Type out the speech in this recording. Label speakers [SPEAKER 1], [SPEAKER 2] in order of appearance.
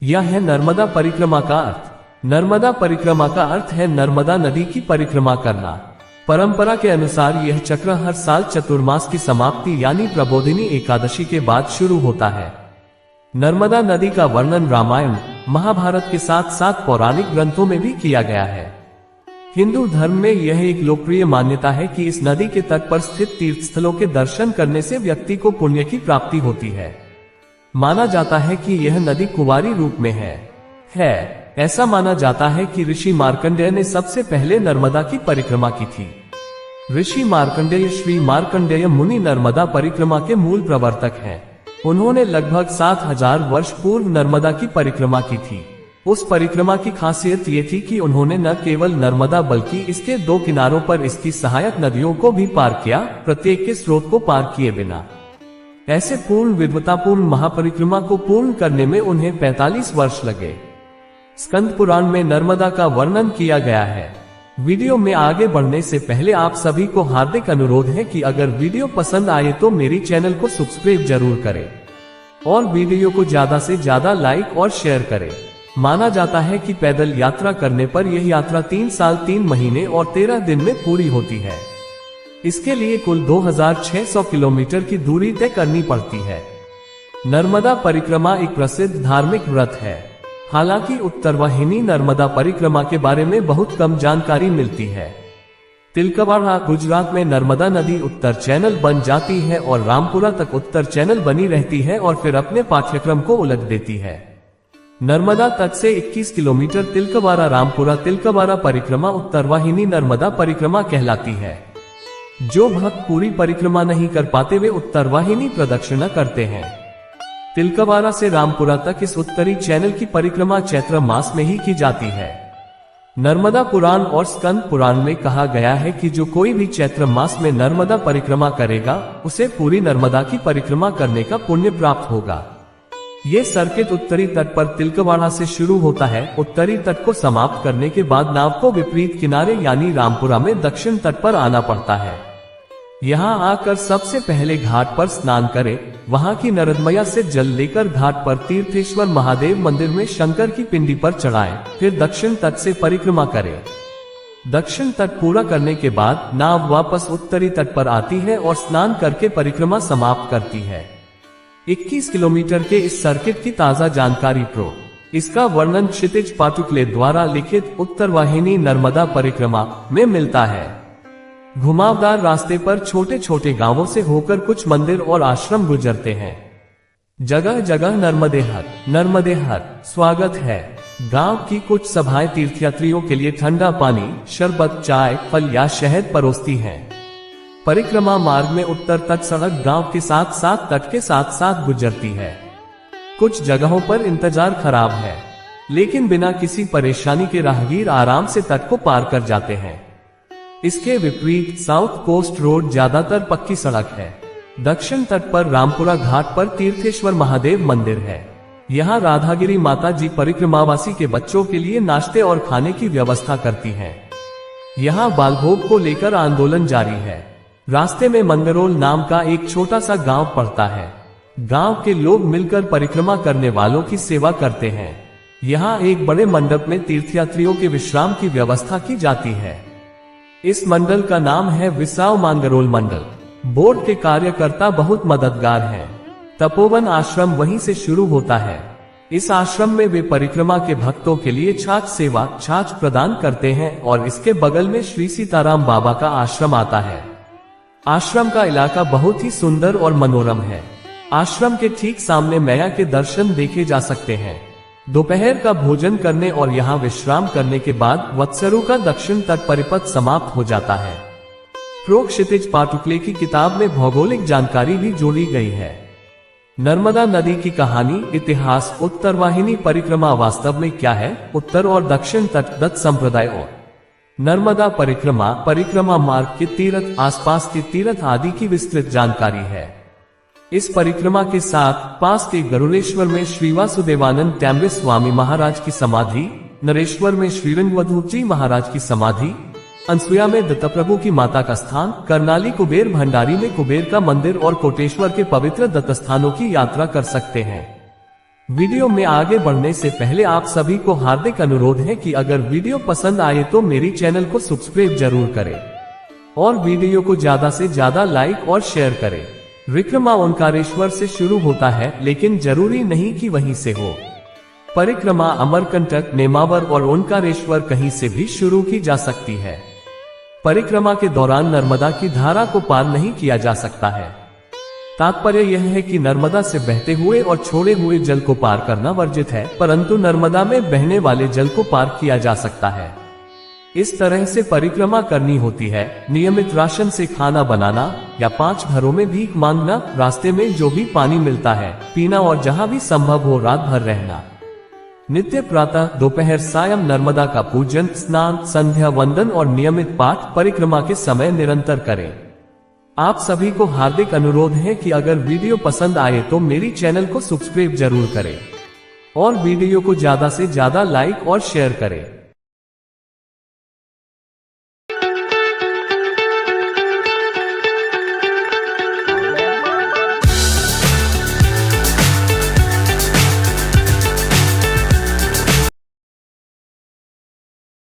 [SPEAKER 1] यह है नर्मदा परिक्रमा का अर्थ। नर्मदा परिक्रमा का अर्थ है नर्मदा नदी की परिक्रमा करना। परंपरा के अनुसार यह चक्र हर साल चतुर्मास की समाप्ति यानी प्रबोधिनी एकादशी के बाद शुरू होता है। नर्मदा नदी का वर्णन रामायण, महाभारत के साथ साथ पौराणिक ग्रंथों में भी किया गया है। हिंदू धर्म में यह एक लोकप्रिय मान्यता है कि इस नदी के तट पर स्थित तीर्थस्थलों के दर्शन करने से व्यक्ति को पुण्य की प्राप्ति होती है। माना जाता है कि यह नदी कुंवारी रूप में है। ऐसा माना जाता है कि ऋषि मार्कंडेय ने सबसे पहले नर्मदा की परिक्रमा की थी। ऋषि मार्कंडेय श्री मार्कंडेय मुनि नर्मदा परिक्रमा के मूल प्रवर्तक हैं। उन्होंने लगभग 7000 वर्ष पूर्व नर्मदा की परिक्रमा की थी। उस परिक्रमा की खासियत ये थी कि उन्होंने न केवल नर्मदा बल्कि इसके 2 किनारों पर इसकी सहायक नदियों को भी पार किया, प्रत्येक के स्रोत को पार किए बिना। ऐसे पूर्ण विद्वतापूर्ण महापरिक्रमा को पूर्ण करने में उन्हें 45 वर्ष लगे। स्कंद पुराण में नर्मदा का वर्णन किया गया है। वीडियो में आगे बढ़ने से पहले आप सभी को हार्दिक अनुरोध है कि अगर वीडियो पसंद आए तो मेरी चैनल को सब्सक्राइब जरूर करें और वीडियो को ज्यादा से ज्यादा लाइक और शेयर करें। माना जाता है कि पैदल यात्रा करने पर यह यात्रा 3 साल 3 महीने और 13 दिन में पूरी होती है। इसके लिए कुल 2600 किलोमीटर की दूरी तय करनी पड़ती है। नर्मदा परिक्रमा एक प्रसिद्ध धार्मिक व्रत है। हालांकि उत्तरवाहिनी नर्मदा परिक्रमा के बारे में बहुत कम जानकारी मिलती है। तिलकवाड़ा गुजरात में नर्मदा नदी उत्तर चैनल बन जाती है और रामपुरा तक उत्तर चैनल बनी रहती है और फिर अपने पाठ्यक्रम को उलट देती है। नर्मदा तट से 21 किलोमीटर तिलकवाड़ा रामपुरा तिलकवाड़ा परिक्रमा उत्तरवाहिनी नर्मदा परिक्रमा कहलाती है। जो भक्त पूरी परिक्रमा नहीं कर पाते वे उत्तरवाहिनी प्रदक्षिणा करते हैं। तिलकवाड़ा से रामपुरा तक इस उत्तरी चैनल की परिक्रमा चैत्र मास में ही की जाती है। नर्मदा पुराण और स्कंद पुराण में कहा गया है कि जो कोई भी चैत्र मास में नर्मदा परिक्रमा करेगा उसे पूरी नर्मदा की परिक्रमा करने का पुण्य प्राप्त होगा। ये सर्किट उत्तरी तट पर तिलकवाड़ा से शुरू होता है। उत्तरी तट को समाप्त करने के बाद नाव को विपरीत किनारे यानी रामपुरा में दक्षिण तट पर आना पड़ता है। यहाँ आकर सबसे पहले घाट पर स्नान करें। वहाँ की नर्मदा से जल लेकर घाट पर तीर्थेश्वर महादेव मंदिर में शंकर की पिंडी पर चढ़ाएं। फिर दक्षिण तट से परिक्रमा करें। दक्षिण तट पूरा करने के बाद नाव वापस उत्तरी तट पर आती है और स्नान करके परिक्रमा समाप्त करती है। 21 किलोमीटर के इस सर्किट की ताजा जानकारी प्रो। इसका वर्णन क्षितिज पाटुकले द्वारा लिखित उत्तरवाहिनी नर्मदा परिक्रमा में मिलता है। घुमावदार रास्ते पर छोटे छोटे गांवों से होकर कुछ मंदिर और आश्रम गुजरते हैं। जगह जगह नर्मदे हर स्वागत है। गांव की कुछ सभाएं तीर्थयात्रियों के लिए ठंडा पानी, शरबत, चाय, फल या शहद परोसती हैं। परिक्रमा मार्ग में उत्तर तट सड़क गांव के साथ साथ तट के साथ साथ गुजरती है। कुछ जगहों पर इंतजार खराब है, लेकिन बिना किसी परेशानी के राहगीर आराम से तट को पार कर जाते हैं। इसके विपरीत साउथ कोस्ट रोड ज्यादातर पक्की सड़क है। दक्षिण तट पर रामपुरा घाट पर तीर्थेश्वर महादेव मंदिर है। यहाँ राधागिरी माता जी परिक्रमावासी के बच्चों के लिए नाश्ते और खाने की व्यवस्था करती हैं। यहाँ बालभोग को लेकर आंदोलन जारी है। रास्ते में मंगरोल नाम का एक छोटा सा गांव पड़ता है। गांव के लोग मिलकर परिक्रमा करने वालों की सेवा करते हैं। यहाँ एक बड़े मंडप में तीर्थयात्रियों के विश्राम की व्यवस्था की जाती है। इस मंडल का नाम है विसाव मांगरोल मंडल। बोर्ड के कार्यकर्ता बहुत मददगार हैं। तपोवन आश्रम वहीं से शुरू होता है। इस आश्रम में वे परिक्रमा के भक्तों के लिए छाछ प्रदान करते हैं और इसके बगल में श्री सीताराम बाबा का आश्रम आता है। आश्रम का इलाका बहुत ही सुंदर और मनोरम है। आश्रम के ठीक सामने मैया के दर्शन देखे जा सकते हैं। दोपहर का भोजन करने और यहाँ विश्राम करने के बाद वत्सरू का दक्षिण तट परिपथ समाप्त हो जाता है। प्रो क्षितिज पाटुकले की किताब में भौगोलिक जानकारी भी जोड़ी गई है। नर्मदा नदी की कहानी, इतिहास, उत्तरवाहिनी परिक्रमा वास्तव में क्या है, उत्तर और दक्षिण तट दत्त संप्रदाय और नर्मदा परिक्रमा मार्ग के तीर्थ, आसपास के तीर्थ आदि की विस्तृत जानकारी है। इस परिक्रमा के साथ पास के गरुड़ेश्वर में श्री वासुदेवानंद टैम्बे स्वामी महाराज की समाधि, नरेश्वर में श्री रंगवधू जी महाराज की समाधि, अनसुया में दत्तप्रभु की माता का स्थान, करनाली कुबेर भंडारी में कुबेर का मंदिर और कोटेश्वर के पवित्र दत्त स्थानों की यात्रा कर सकते हैं। वीडियो में आगे बढ़ने से पहले आप सभी को हार्दिक अनुरोध है कि अगर वीडियो पसंद आए तो मेरी चैनल को सब्सक्राइब जरूर करें और वीडियो को ज्यादा से ज्यादा लाइक और शेयर करें। परिक्रमा ओंकारेश्वर से शुरू होता है, लेकिन जरूरी नहीं कि वहीं से हो। परिक्रमा अमरकंटक, नेमावर और ओंकारेश्वर कहीं से भी शुरू की जा सकती है। परिक्रमा के दौरान नर्मदा की धारा को पार नहीं किया जा सकता है। तात्पर्य यह है कि नर्मदा से बहते हुए और छोड़े हुए जल को पार करना वर्जित है, परंतु नर्मदा में बहने वाले जल को पार किया जा सकता है। इस तरह से परिक्रमा करनी होती है। नियमित राशन से खाना बनाना या 5 घरों में भीख मांगना, रास्ते में जो भी पानी मिलता है पीना और जहां भी संभव हो रात भर रहना। नित्य प्रातः, दोपहर, सायं नर्मदा का पूजन, स्नान, संध्या वंदन और नियमित पाठ परिक्रमा के समय निरंतर करें। आप सभी को हार्दिक अनुरोध है कि अगर वीडियो पसंद आए तो मेरी चैनल को सब्सक्राइब जरूर करें और वीडियो को ज्यादा से ज्यादा लाइक और शेयर करें।